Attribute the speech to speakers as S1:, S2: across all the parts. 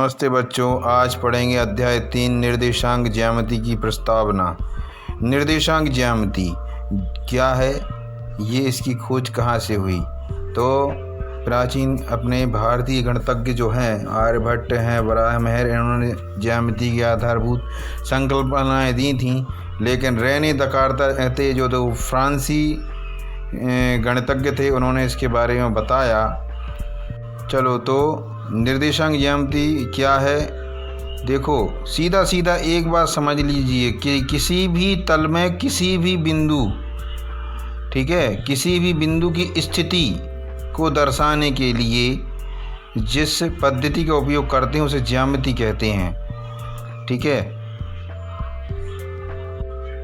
S1: नमस्ते बच्चों, आज पढ़ेंगे अध्याय 3 निर्देशांक ज्यामिति की प्रस्तावना। निर्देशांक ज्यामिति क्या है, ये इसकी खोज कहाँ से हुई? तो प्राचीन अपने भारतीय गणितज्ञ जो हैं आर्यभट्ट हैं, बराहमहेर, इन्होंने ज्यामिति की आधारभूत संकल्पनाएं दी थीं। लेकिन रेने दकार्ता जो तो फ्रांसी गणितज्ञ थे, उन्होंने इसके बारे में बताया। चलो, तो निर्देशांक ज्यामिति क्या है? देखो, सीधा सीधा एक बात समझ लीजिए कि किसी भी तल में किसी भी बिंदु, ठीक है, किसी भी बिंदु की स्थिति को दर्शाने के लिए जिस पद्धति का उपयोग करते हैं उसे ज्यामिति कहते हैं, ठीक है।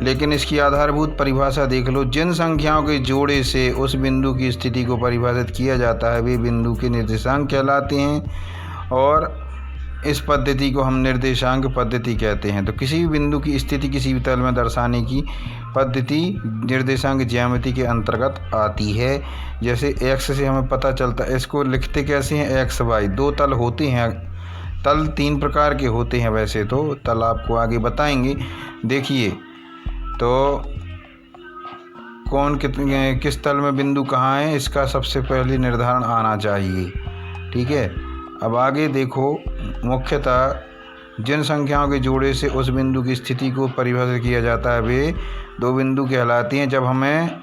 S1: लेकिन इसकी आधारभूत परिभाषा देख लो। जिन संख्याओं के जोड़े से उस बिंदु की स्थिति को परिभाषित किया जाता है वे बिंदु के निर्देशांक कहलाते हैं, और इस पद्धति को हम निर्देशांक पद्धति कहते हैं। तो किसी भी बिंदु की स्थिति किसी भी तल में दर्शाने की पद्धति निर्देशांक ज्यामिति के अंतर्गत आती है। जैसे एक्स से हमें पता चलता है, इसको लिखते कैसे हैं? X Y. दो तल होते हैं, तल 3 प्रकार के होते हैं वैसे तो, तल आपको आगे बताएंगे। देखिए, तो कौन किस तल में बिंदु कहाँ है, इसका सबसे पहले निर्धारण आना चाहिए, ठीक है। अब आगे देखो, मुख्यतः जिन संख्याओं के जोड़े से उस बिंदु की स्थिति को परिभाषित किया जाता है वे दो बिंदु कहलाती हैं। जब हमें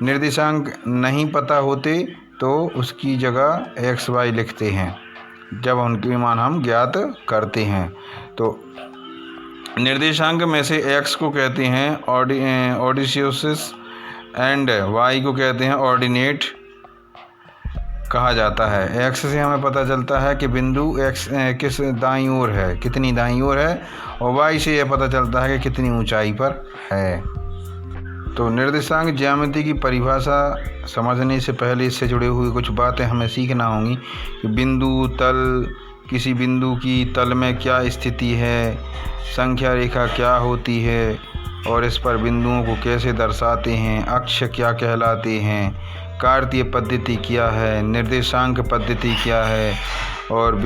S1: निर्देशांक नहीं पता होते तो उसकी जगह एक्स वाई लिखते हैं, जब उनके मान हम ज्ञात करते हैं। तो निर्देशांक में से x को कहते हैं ऑर्डिसियोसिस एंड y को कहते हैं ऑर्डिनेट कहा जाता है। x से हमें पता चलता है कि बिंदु x किस दाईं ओर है, कितनी दाईं ओर है, और y से यह पता चलता है कि कितनी ऊंचाई पर है। तो निर्देशांक ज्यामिति की परिभाषा समझने से पहले इससे जुड़े हुए कुछ बातें हमें सीखना होंगी कि बिंदु, तल, किसी बिंदु की तल में क्या स्थिति है, संख्या रेखा क्या होती है और इस पर बिंदुओं को कैसे दर्शाते हैं, अक्ष क्या कहलाते हैं, कार्तीय पद्धति क्या है, निर्देशांक पद्धति क्या है, और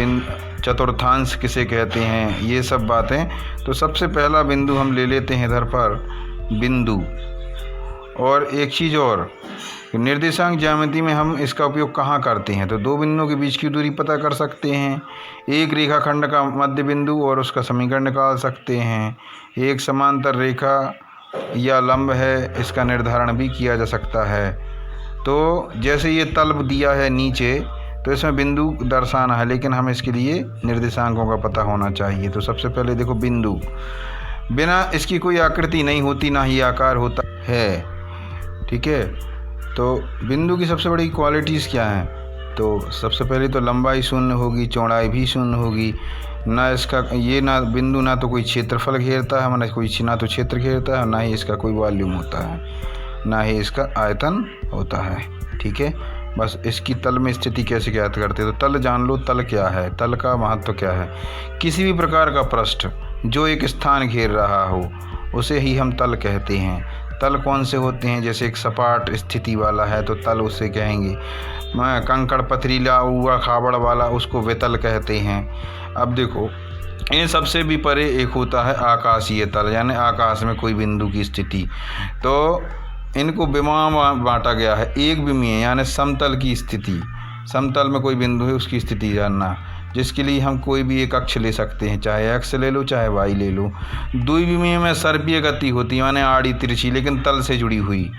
S1: चतुर्थांश किसे कहते हैं, ये सब बातें। तो सबसे पहला बिंदु हम ले लेते हैं इधर पर, बिंदु। और एक चीज़ और, निर्देशांक ज्यामिति में हम इसका उपयोग कहाँ करते हैं? तो दो बिंदुओं के बीच की दूरी पता कर सकते हैं, एक रेखाखंड का मध्य बिंदु और उसका समीकरण निकाल सकते हैं, एक समांतर रेखा या लंब है, इसका निर्धारण भी किया जा सकता है। तो जैसे ये तल दिया है नीचे, तो इसमें बिंदु दर्शाना है, लेकिन हमें इसके लिए निर्देशांकों का पता होना चाहिए। तो सबसे पहले देखो, बिंदु बिना इसकी कोई आकृति नहीं होती, ना ही आकार होता है, ठीक है। तो बिंदु की सबसे बड़ी क्वालिटीज़ क्या हैं? तो सबसे पहले तो लंबाई शून्य होगी, चौड़ाई भी शून्य होगी, ना इसका ना बिंदु ना तो कोई क्षेत्रफल घेरता है, ना तो क्षेत्र घेरता है, ना ही इसका कोई वॉल्यूम होता है, ना ही इसका आयतन होता है, ठीक है। बस इसकी तल में स्थिति कैसे ज्ञात करते हैं? तो तल जान लो, तल क्या है, तल का महत्व क्या है। किसी भी प्रकार का पृष्ठ जो एक स्थान घेर रहा हो उसे ही हम तल कहते हैं। तल कौन से होते हैं? जैसे एक सपाट स्थिति वाला है तो तल उसे कहेंगे, कंकड़ पथरीला हुआ खाबड़ वाला उसको वितल कहते हैं। अब देखो, इन सबसे भी परे एक होता है आकाशीय तल, यानी आकाश में कोई बिंदु की स्थिति। तो इनको विमा बांटा गया है। एक विमीय यानी समतल की स्थिति, समतल में कोई बिंदु है उसकी स्थिति जानना, जिसके लिए हम कोई भी एक अक्ष ले सकते हैं, चाहे एक्स ले लो चाहे वाई ले लो। द्विविमीय में सर्पीय गति होती है, माने आड़ी तिरछी, लेकिन तल से जुड़ी हुई,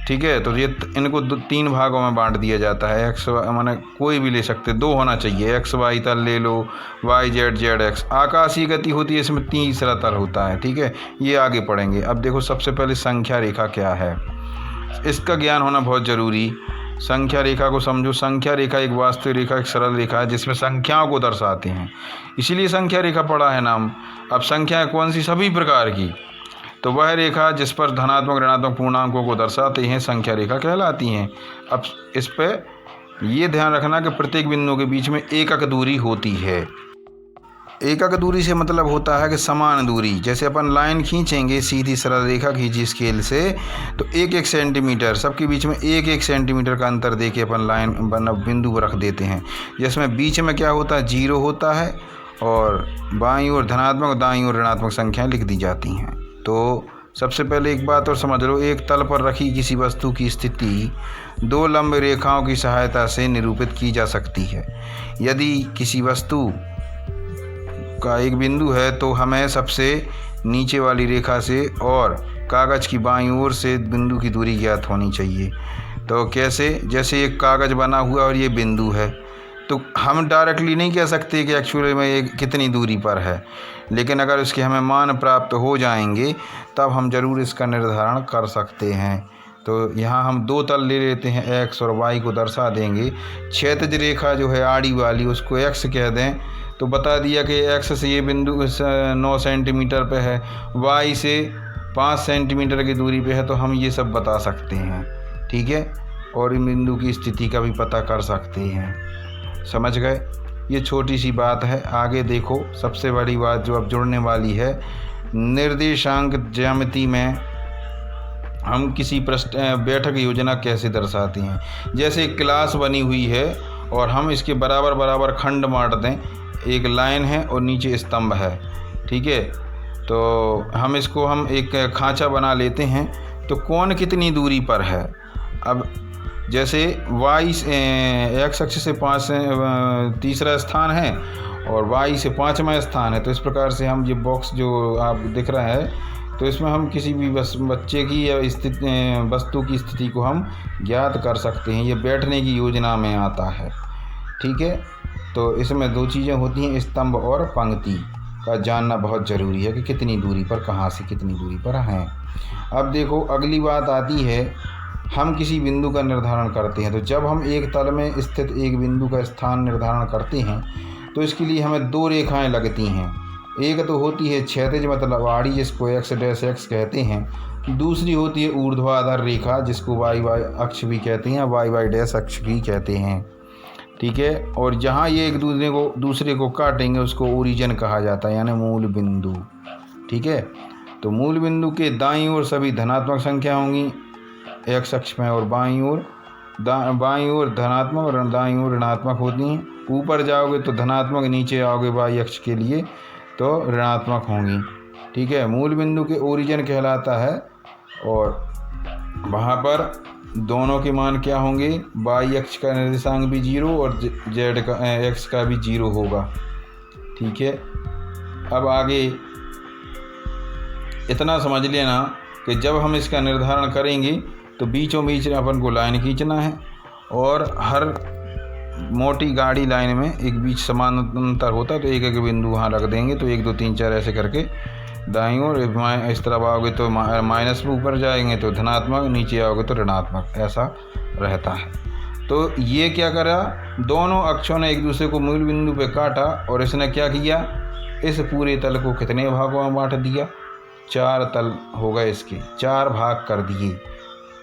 S1: ठीक है। तो ये इनको 3 भागों में बांट दिया जाता है। एक्स माने कोई भी ले सकते, 2 होना चाहिए, एक्स वाई तल ले लो, वाई जेड जेड एक्स। आकाशीय गति होती है, इसमें तीसरा तल होता है, ठीक है। ये आगे पढ़ेंगे। अब देखो, सबसे पहले संख्या रेखा क्या है, इसका ज्ञान होना बहुत ज़रूरी। संख्या रेखा को समझो। संख्या रेखा एक वास्तविक रेखा, एक सरल रेखा है जिसमें संख्याओं को दर्शाते हैं, इसीलिए संख्या रेखा पड़ा है नाम। अब संख्याएं कौन सी? सभी प्रकार की। तो वह रेखा जिस पर धनात्मक ऋणात्मक पूर्णांकों को दर्शाते हैं संख्या रेखा कहलाती हैं। अब इस पर ये ध्यान रखना कि प्रत्येक बिंदु के बीच में एकक दूरी होती है। एकक दूरी से मतलब होता है कि समान दूरी। जैसे अपन लाइन खींचेंगे, सीधी सरल रेखा खींची स्केल से, तो 1-1 सेंटीमीटर सबके बीच में 1-1 सेंटीमीटर का अंतर देके अपन लाइन बिंदु पर रख देते हैं, जिसमें बीच में क्या होता है, 0 होता है और बाईं ओर धनात्मक और दाईं ओर ऋणात्मक संख्याएं लिख दी जाती हैं। तो सबसे पहले एक बात और समझ लो, एक तल पर रखी किसी वस्तु की स्थिति दो लंब रेखाओं की सहायता से निरूपित की जा सकती है। यदि किसी वस्तु का एक बिंदु है तो हमें सबसे नीचे वाली रेखा से और कागज़ की बाईं ओर से बिंदु की दूरी ज्ञात होनी चाहिए। तो कैसे? जैसे एक कागज़ बना हुआ और ये बिंदु है, तो हम डायरेक्टली नहीं कह सकते कि एक्चुअली में ये कितनी दूरी पर है, लेकिन अगर इसके हमें मान प्राप्त हो जाएंगे तब हम ज़रूर इसका निर्धारण कर सकते हैं। तो यहाँ हम दो तल ले लेते हैं, एक्स और वाई को दर्शा देंगे। क्षैतिज रेखा जो है आड़ी वाली उसको एक्स कह दें, तो बता दिया कि एक्स से ये बिंदु 9 सेंटीमीटर पे है, वाई से 5 सेंटीमीटर की दूरी पे है, तो हम ये सब बता सकते हैं। ठीक है, और इन बिंदु की स्थिति का भी पता कर सकते हैं। समझ गए? ये छोटी सी बात है। आगे देखो, सबसे बड़ी बात जो अब जुड़ने वाली है, निर्देशांक ज्यामिति में हम किसी बैठक योजना कैसे दर्शाते हैं। जैसे एक क्लास बनी हुई है और हम इसके बराबर बराबर खंड बांट दें, एक लाइन है और नीचे स्तंभ है। ठीक है, तो हम इसको एक खांचा बना लेते हैं। तो कौन कितनी दूरी पर है? अब जैसे वाई एक्स अक्ष से 5 तीसरा स्थान है और वाई से 5वां स्थान है। तो इस प्रकार से हम ये बॉक्स जो आप दिख रहा है, तो इसमें हम किसी भी बच्चे की या वस्तु की स्थिति को हम ज्ञात कर सकते हैं। ये बैठने की योजना में आता है। ठीक है, तो इसमें दो चीज़ें होती हैं, स्तंभ और पंक्ति का जानना बहुत ज़रूरी है कि कितनी दूरी पर, कहाँ से कितनी दूरी पर हैं। अब देखो, अगली बात आती है, हम किसी बिंदु का निर्धारण करते हैं। तो जब हम एक तल में स्थित एक बिंदु का स्थान निर्धारण करते हैं तो इसके लिए हमें दो रेखाएं लगती हैं। एक तो होती है क्षैतिज मतलब आड़ी, जिसको एक्स डैश एक्स कहते हैं। दूसरी होती है ऊर्ध्वाधर रेखा, जिसको वाई वाई अक्ष भी कहते हैं, वाई वाई डैश अक्ष भी कहते हैं। ठीक है, और जहाँ ये एक दूसरे को काटेंगे उसको ओरिजिन कहा जाता है, यानी मूल बिंदु। ठीक है, तो मूल बिंदु के दाईं ओर सभी धनात्मक संख्या होंगी एक्स अक्ष में, और बाईं ओर धनात्मक और दाईं ओर ऋणात्मक होती हैं। ऊपर जाओगे तो धनात्मक, नीचे आओगे वाई अक्ष के लिए तो ऋणात्मक होंगी। ठीक है, मूल बिंदु के ओरिजिन कहलाता है, और वहाँ पर दोनों के मान क्या होंगे? वाई अक्ष का निर्देशांक भी 0 और जेड का एक्स का भी 0 होगा। ठीक है, अब आगे इतना समझ लेना कि जब हम इसका निर्धारण करेंगे तो बीचों बीच अपन को लाइन खींचना है, और हर मोटी गाड़ी लाइन में एक बीच समानांतर होता है, तो एक एक बिंदु वहाँ रख देंगे। तो 1 2 3 4 ऐसे करके दाईं ओर इस तरफ आओगे तो माइनस में ऊपर जाएंगे तो धनात्मक, नीचे आओगे तो ऋणात्मक, ऐसा रहता है। तो ये क्या करा, दोनों अक्षों ने एक दूसरे को मूल बिंदु पे काटा, और इसने क्या किया, इस पूरे तल को कितने भागों में बांट दिया? 4 तल हो गए, इसके 4 भाग कर दिए।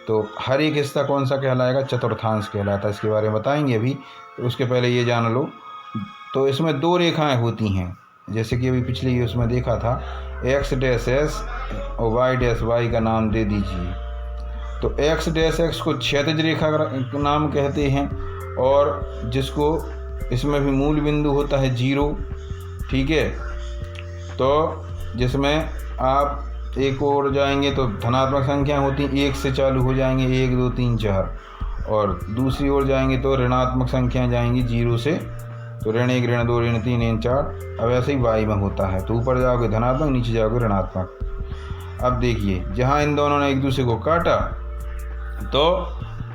S1: तो हर एक हिस्सा कौन सा कहलाएगा? चतुर्थांश कहलाता है। इसके बारे में बताएंगे अभी, तो उसके पहले ये जान लो। तो इसमें दो रेखाएं होती हैं, जैसे कि अभी पिछले उसमें देखा था, एक्स डैश एस और वाई डैश वाई का नाम दे दीजिए। तो एक्स डैश एक्स को क्षैतिज रेखा का नाम कहते हैं, और जिसको इसमें भी मूल बिंदु होता है 0। ठीक है, तो जिसमें आप एक और जाएंगे तो धनात्मक संख्या होती हैं, 1 से चालू हो जाएंगे, 1 2 3 4, और दूसरी ओर जाएंगे तो ऋणात्मक संख्या जाएंगी 0 से, तो ऋण 1 ऋण 2 ऋण 3 ऋण 4। अब ऐसे ही वाई में होता है, तो ऊपर जाओगे धनात्मक, नीचे जाओगे ऋणात्मक। अब देखिए, जहाँ इन दोनों ने एक दूसरे को काटा, तो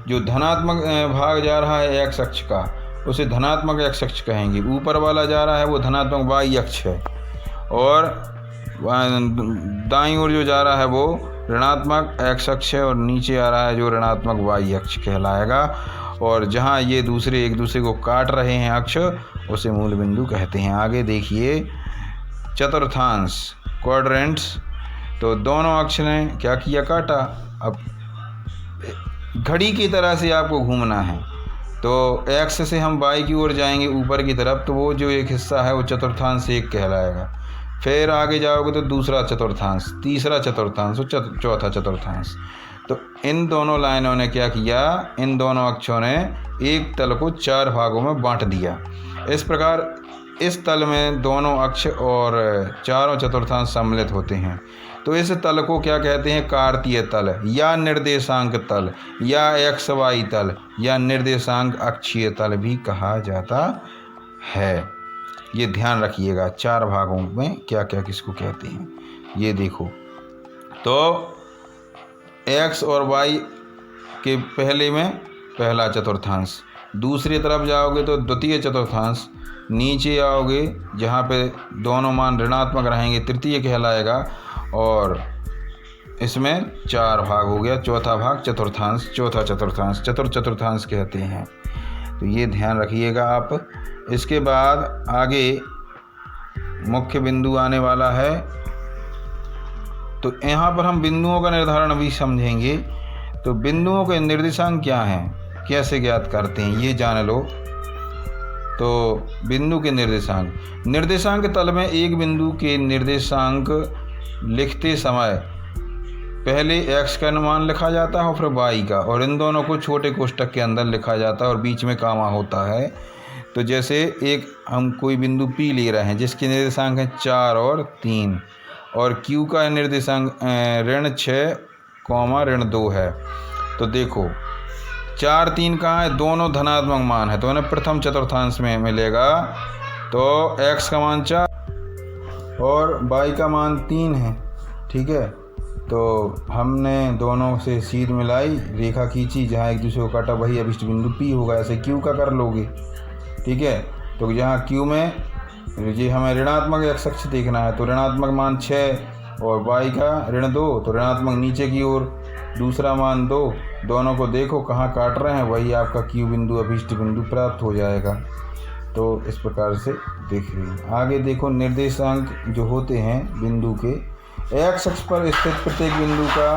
S1: जो धनात्मक भाग जा रहा है एक्स अक्ष का, उसे धनात्मक एक्स अक्ष कहेंगे। ऊपर वाला जा रहा है वो धनात्मक वाई अक्ष है, और दाईं ओर जो जा रहा है वो ऋणात्मक एक्स अक्ष है, और नीचे आ रहा है जो ऋणात्मक वाई अक्ष कहलाएगा। और जहाँ ये दूसरे एक दूसरे को काट रहे हैं अक्ष, उसे मूल बिंदु कहते हैं। आगे देखिए, चतुर्थांश क्वाड्रेंट्स, तो दोनों अक्ष ने क्या किया, काटा। अब घड़ी की तरह से आपको घूमना है, तो एक्स से हम वाई की ओर जाएंगे ऊपर की तरफ, तो वो जो एक हिस्सा है वो चतुर्थांश 1 कहलाएगा। फिर आगे जाओगे तो दूसरा चतुर्थांश, तीसरा चतुर्थांश और चौथा चतुर्थांश। तो इन दोनों लाइनों ने क्या किया, इन दोनों अक्षों ने एक तल को 4 भागों में बांट दिया। इस प्रकार इस तल में दोनों अक्ष और चारों चतुर्थांश सम्मिलित होते हैं। तो इस तल को क्या कहते हैं? कार्तीय तल या निर्देशांक तल या XY तल या निर्देशांक अक्षीय तल भी कहा जाता है। ये ध्यान रखिएगा 4 भागों में क्या क्या किसको कहते हैं। ये देखो, तो X और Y के पहले में पहला चतुर्थांश, दूसरी तरफ जाओगे तो द्वितीय चतुर्थांश, नीचे आओगे जहाँ पे दोनों मान ऋणात्मक रहेंगे तृतीय कहलाएगा, और इसमें 4 भाग हो गया, चौथा भाग चतुर्थांश, चौथा चतुर्थांश चतुर्थांश कहते हैं। तो ये ध्यान रखिएगा आप। इसके बाद आगे मुख्य बिंदु आने वाला है। तो यहाँ पर हम बिंदुओं का निर्धारण भी समझेंगे। तो बिंदुओं के निर्देशांक क्या हैं, कैसे ज्ञात करते हैं, ये जान लो। तो बिंदु के निर्देशांक तल में एक बिंदु के निर्देशांक लिखते समय पहले x का अनुमान लिखा जाता है और फिर y का, और इन दोनों को छोटे कोष्ठक के अंदर लिखा जाता है और बीच में कामा होता है। तो जैसे एक हम कोई बिंदु P ले रहे हैं जिसके निर्देशांक हैं 4 और 3, और Q का निर्देशांक -6, -2 है। तो देखो 4, 3 कहाँ है? दोनों धनात्मक मान है, तो उन्हें प्रथम चतुर्थांश में मिलेगा। तो x का मान 4 और y का मान 3 है, ठीक है। तो हमने दोनों से सीध मिलाई, रेखा खींची, जहाँ एक दूसरे को काटा वही अभिष्ट बिंदु P होगा। ऐसे Q का कर लोगे, ठीक है। तो जहाँ Q में ये हमें ऋणात्मक x अक्ष देखना है, तो ऋणात्मक मान 6 और y का -2, तो ऋणात्मक नीचे की ओर, दूसरा मान 2, दोनों को देखो कहाँ काट रहे हैं, वही आपका Q बिंदु अभिष्ट बिंदु प्राप्त हो जाएगा। तो इस प्रकार से देख रही हैं। आगे देखो, निर्देशांक जो होते हैं बिंदु के, x अक्ष पर स्थित प्रत्येक बिंदु का,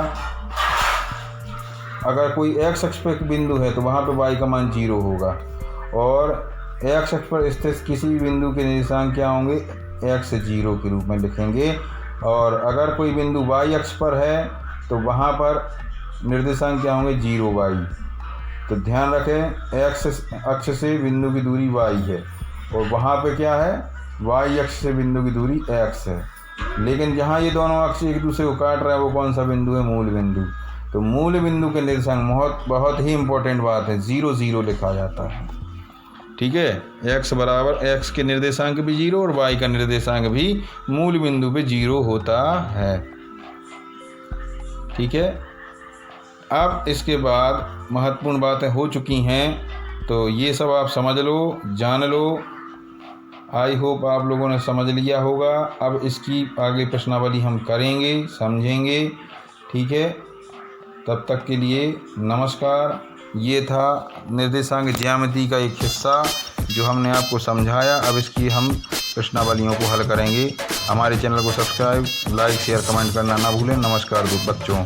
S1: अगर कोई x अक्ष पर बिंदु है तो वहाँ पे y का मान 0 होगा, और x अक्ष पर स्थित किसी भी बिंदु के निर्देशांक क्या होंगे? x 0 के रूप में लिखेंगे। और अगर कोई बिंदु y अक्ष पर है तो वहाँ पर निर्देशांक क्या होंगे? 0y। तो ध्यान रखें, x अक्ष से बिंदु की दूरी y है, और वहाँ पे क्या है? y अक्ष से बिंदु की दूरी x है। लेकिन जहाँ ये दोनों अक्ष एक दूसरे को काट रहे हैं वो कौन सा बिंदु है? मूल बिंदु। तो मूल बिंदु के निर्देशांक बहुत ही इम्पोर्टेंट बात है, 0 0 लिखा जाता है, ठीक है। x बराबर, x के निर्देशांक भी 0 और y का निर्देशांक भी मूल बिंदु पे 0 होता है, ठीक है। अब इसके बाद महत्वपूर्ण बातें हो चुकी हैं, तो ये सब आप समझ लो, जान लो। आई होप आप लोगों ने समझ लिया होगा। अब इसकी आगे प्रश्नावली हम करेंगे, समझेंगे, ठीक है। तब तक के लिए नमस्कार। ये था निर्देशांक ज्यामिति का एक हिस्सा जो हमने आपको समझाया। अब इसकी हम प्रश्नावलियों को हल करेंगे। हमारे चैनल को सब्सक्राइब, लाइक, शेयर, कमेंट करना ना भूलें। नमस्कार बच्चों।